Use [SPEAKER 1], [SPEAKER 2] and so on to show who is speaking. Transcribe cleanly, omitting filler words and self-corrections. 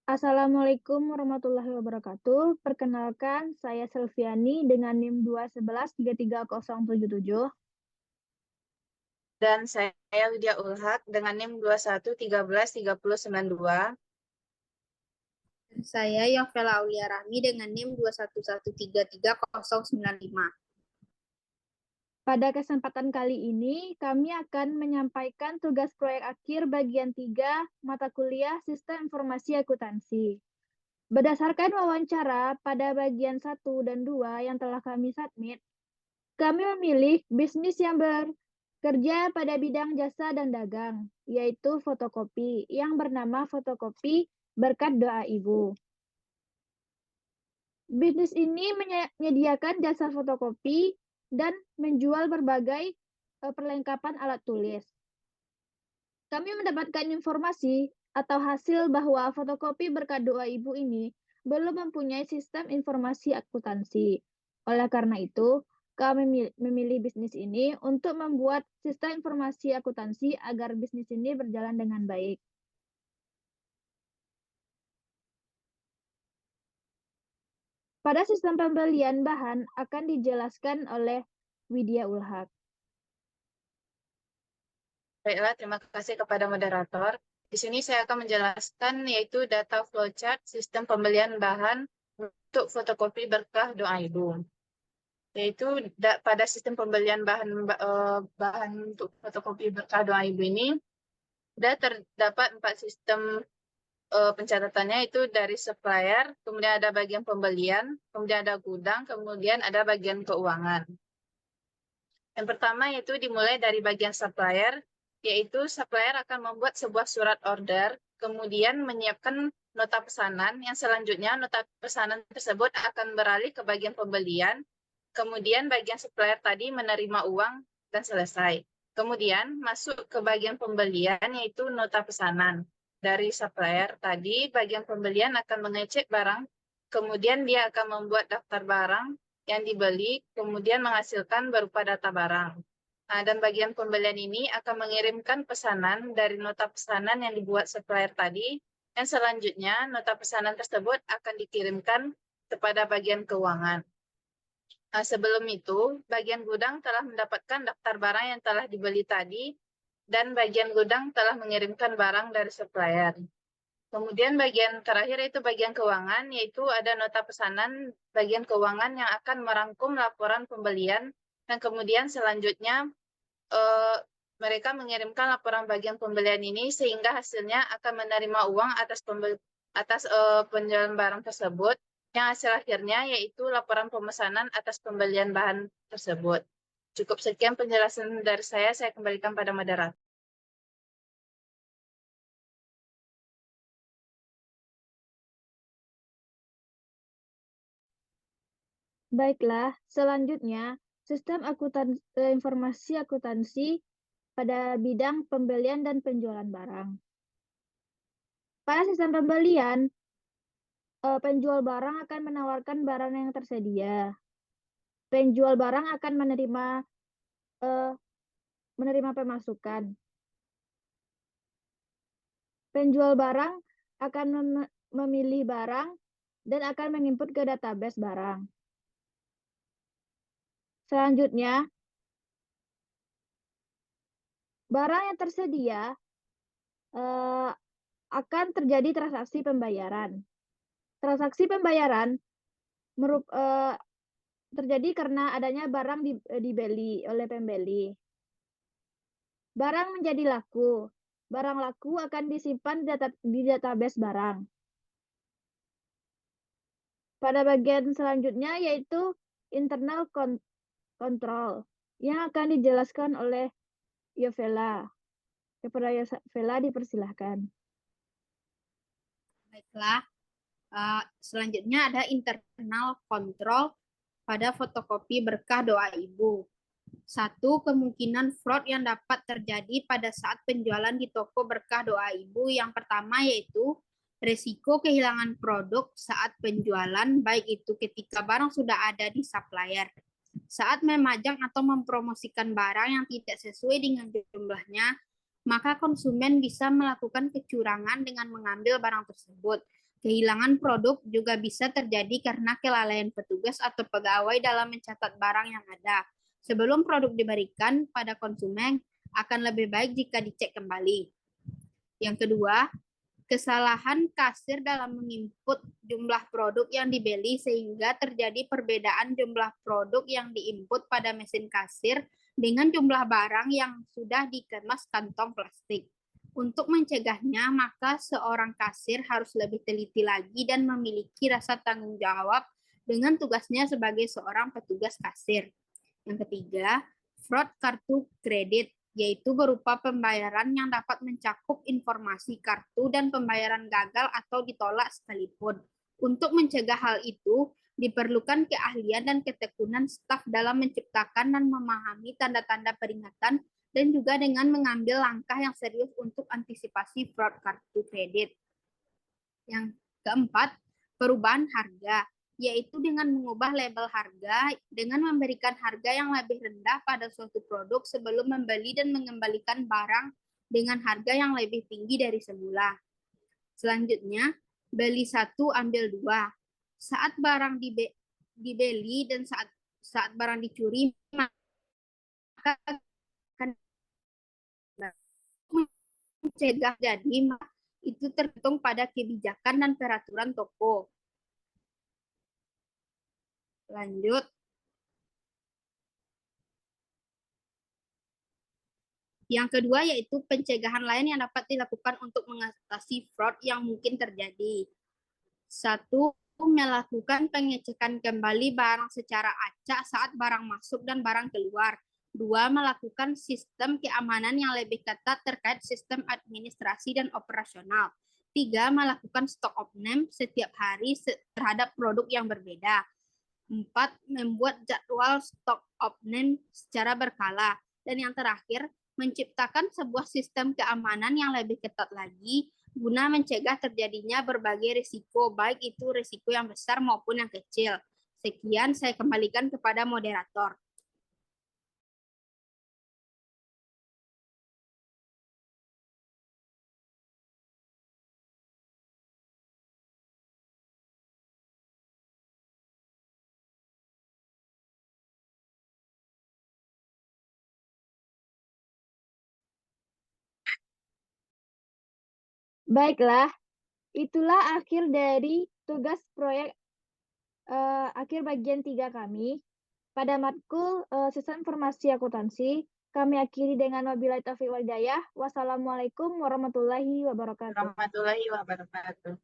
[SPEAKER 1] Assalamualaikum warahmatullahi wabarakatuh. Perkenalkan, saya Selviani dengan NIM 211-33077.
[SPEAKER 2] Dan saya Widya Ulhak dengan NIM 21133092.
[SPEAKER 3] Dan saya Yovela Aulia Rahmi dengan NIM 211333095.
[SPEAKER 1] Pada kesempatan kali ini, kami akan menyampaikan tugas proyek akhir bagian 3 mata kuliah Sistem Informasi Akuntansi. Berdasarkan wawancara pada bagian 1 dan 2 yang telah kami submit, kami memilih bisnis yang bekerja pada bidang jasa dan dagang, yaitu fotokopi, yang bernama Fotokopi Berkat Doa Ibu. Bisnis ini menyediakan jasa fotokopi dan menjual berbagai perlengkapan alat tulis. Kami mendapatkan informasi atau hasil bahwa Fotokopi Berkat Doa Ibu ini belum mempunyai sistem informasi akuntansi. Oleh karena itu, kami memilih bisnis ini untuk membuat sistem informasi akuntansi agar bisnis ini berjalan dengan baik. Pada sistem pembelian bahan akan dijelaskan oleh Widya Ulhak.
[SPEAKER 2] Baiklah, terima kasih kepada moderator. Di sini saya akan menjelaskan yaitu data flowchart sistem pembelian bahan untuk fotokopi berkah doa ibu. Yaitu pada sistem pembelian bahan untuk fotokopi berkah doa ibu ini sudah terdapat 4 sistem pencatatannya, itu dari supplier, kemudian ada bagian pembelian, kemudian ada gudang, kemudian ada bagian keuangan. Yang pertama yaitu dimulai dari bagian supplier, yaitu supplier akan membuat sebuah surat order, kemudian menyiapkan nota pesanan, yang selanjutnya nota pesanan tersebut akan beralih ke bagian pembelian, kemudian bagian supplier tadi menerima uang dan selesai. Kemudian masuk ke bagian pembelian yaitu nota pesanan. Dari supplier tadi, bagian pembelian akan mengecek barang, kemudian dia akan membuat daftar barang yang dibeli, kemudian menghasilkan berupa data barang. Nah, dan bagian pembelian ini akan mengirimkan pesanan dari nota pesanan yang dibuat supplier tadi, dan selanjutnya nota pesanan tersebut akan dikirimkan kepada bagian keuangan. Nah, sebelum itu, bagian gudang telah mendapatkan daftar barang yang telah dibeli tadi, dan bagian gudang telah mengirimkan barang dari supplier. Kemudian bagian terakhir itu bagian keuangan, yaitu ada nota pesanan bagian keuangan yang akan merangkum laporan pembelian, dan kemudian selanjutnya mereka mengirimkan laporan bagian pembelian ini sehingga hasilnya akan menerima uang atas penjualan barang tersebut, yang hasil akhirnya yaitu laporan pemesanan atas pembelian bahan tersebut. Cukup sekian penjelasan dari saya kembalikan pada moderator.
[SPEAKER 1] Baiklah, selanjutnya sistem informasi akuntansi pada bidang pembelian dan penjualan barang. Pada sistem pembelian, penjual barang akan menawarkan barang yang tersedia. Penjual barang akan menerima pemasukan. Penjual barang akan memilih barang dan akan menginput ke database barang. Selanjutnya, barang yang tersedia akan terjadi transaksi pembayaran. Transaksi pembayaran terjadi karena adanya barang dibeli oleh pembeli. Barang menjadi laku. Barang laku akan disimpan di database barang. Pada bagian selanjutnya yaitu internal control yang akan dijelaskan oleh Yovela. Kepada Yovela dipersilahkan.
[SPEAKER 3] Baiklah, selanjutnya ada internal control pada fotokopi berkah doa ibu. 1. Kemungkinan fraud yang dapat terjadi pada saat penjualan di toko berkah doa ibu. Yang pertama yaitu risiko kehilangan produk saat penjualan, baik itu ketika barang sudah ada di supplier, saat memajang atau mempromosikan barang yang tidak sesuai dengan jumlahnya, maka konsumen bisa melakukan kecurangan dengan mengambil barang tersebut. Kehilangan produk juga bisa terjadi karena kelalaian petugas atau pegawai dalam mencatat barang yang ada. Sebelum produk diberikan pada konsumen, akan lebih baik jika dicek kembali. Yang kedua, kesalahan kasir dalam menginput jumlah produk yang dibeli sehingga terjadi perbedaan jumlah produk yang diinput pada mesin kasir dengan jumlah barang yang sudah dikemas kantong plastik. Untuk mencegahnya, maka seorang kasir harus lebih teliti lagi dan memiliki rasa tanggung jawab dengan tugasnya sebagai seorang petugas kasir. Yang ketiga, fraud kartu kredit, yaitu berupa pembayaran yang dapat mencakup informasi kartu dan pembayaran gagal atau ditolak sekalipun. Untuk mencegah hal itu, diperlukan keahlian dan ketekunan staf dalam menciptakan dan memahami tanda-tanda peringatan dan juga dengan mengambil langkah yang serius untuk antisipasi fraud kartu kredit. Yang keempat, perubahan harga, yaitu dengan mengubah label harga dengan memberikan harga yang lebih rendah pada suatu produk sebelum membeli dan mengembalikan barang dengan harga yang lebih tinggi dari semula. Selanjutnya, beli satu ambil dua. Saat barang dibeli dan saat barang dicuri, maka akan mencegah jadi itu tergantung pada kebijakan dan peraturan toko. Lanjut. Yang kedua yaitu pencegahan lain yang dapat dilakukan untuk mengatasi fraud yang mungkin terjadi. Satu, melakukan pengecekan kembali barang secara acak saat barang masuk dan barang keluar. Dua, melakukan sistem keamanan yang lebih ketat terkait sistem administrasi dan operasional. Tiga, melakukan stock of name setiap hari terhadap produk yang berbeda. Empat, membuat jadwal stock of name secara berkala. Dan yang terakhir, menciptakan sebuah sistem keamanan yang lebih ketat lagi guna mencegah terjadinya berbagai risiko, baik itu risiko yang besar maupun yang kecil. Sekian, saya kembalikan kepada moderator.
[SPEAKER 1] Baiklah, itulah akhir dari tugas proyek akhir bagian 3 kami. Pada matkul Sistem Informasi Akuntansi, kami akhiri dengan wabillahi taufiq wal hidayah. Wassalamualaikum warahmatullahi wabarakatuh.
[SPEAKER 2] Warahmatullahi wabarakatuh.